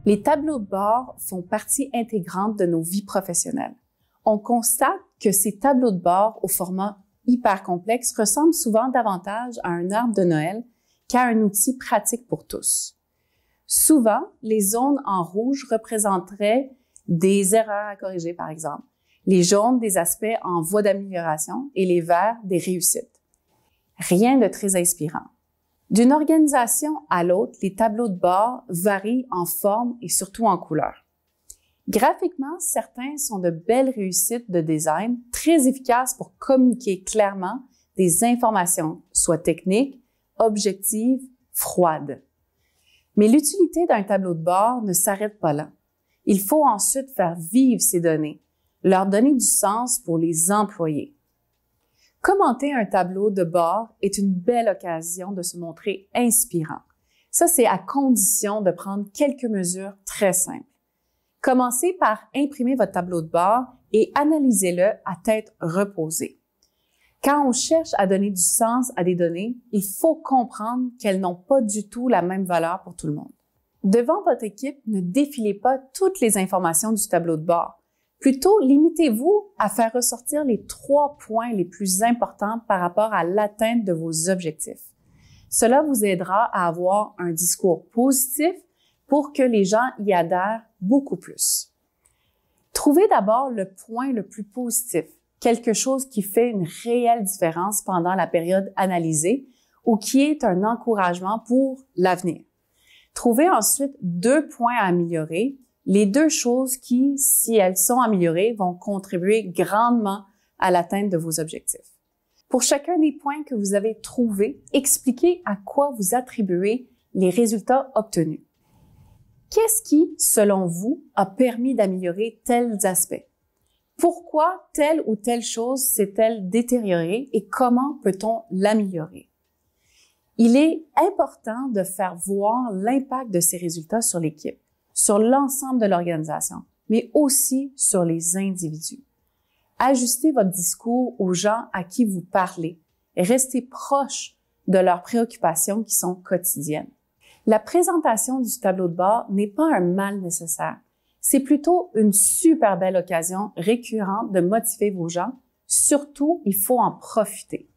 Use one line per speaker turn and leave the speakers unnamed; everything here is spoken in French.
Les tableaux de bord font partie intégrante de nos vies professionnelles. On constate que ces tableaux de bord au format hyper complexe ressemblent souvent davantage à un arbre de Noël qu'à un outil pratique pour tous. Souvent, les zones en rouge représenteraient des erreurs à corriger, par exemple, les jaunes des aspects en voie d'amélioration et les verts des réussites. Rien de très inspirant. D'une organisation à l'autre, les tableaux de bord varient en forme et surtout en couleur. Graphiquement, certains sont de belles réussites de design, très efficaces pour communiquer clairement des informations, soit techniques, objectives, froides. Mais l'utilité d'un tableau de bord ne s'arrête pas là. Il faut ensuite faire vivre ces données, leur donner du sens pour les employés. Commenter un tableau de bord est une belle occasion de se montrer inspirant. Ça, c'est à condition de prendre quelques mesures très simples. Commencez par imprimer votre tableau de bord et analysez-le à tête reposée. Quand on cherche à donner du sens à des données, il faut comprendre qu'elles n'ont pas du tout la même valeur pour tout le monde. Devant votre équipe, ne défilez pas toutes les informations du tableau de bord. Plutôt, limitez-vous à faire ressortir les 3 points les plus importants par rapport à l'atteinte de vos objectifs. Cela vous aidera à avoir un discours positif pour que les gens y adhèrent beaucoup plus. Trouvez d'abord le point le plus positif, quelque chose qui fait une réelle différence pendant la période analysée ou qui est un encouragement pour l'avenir. Trouvez ensuite 2 points à améliorer, les 2 choses qui, si elles sont améliorées, vont contribuer grandement à l'atteinte de vos objectifs. Pour chacun des points que vous avez trouvés, expliquez à quoi vous attribuez les résultats obtenus. Qu'est-ce qui, selon vous, a permis d'améliorer tels aspects? Pourquoi telle ou telle chose s'est-elle détériorée et comment peut-on l'améliorer? Il est important de faire voir l'impact de ces résultats sur l'équipe, sur l'ensemble de l'organisation, mais aussi sur les individus. Ajustez votre discours aux gens à qui vous parlez et restez proche de leurs préoccupations qui sont quotidiennes. La présentation du tableau de bord n'est pas un mal nécessaire. C'est plutôt une super belle occasion récurrente de motiver vos gens. Surtout, il faut en profiter.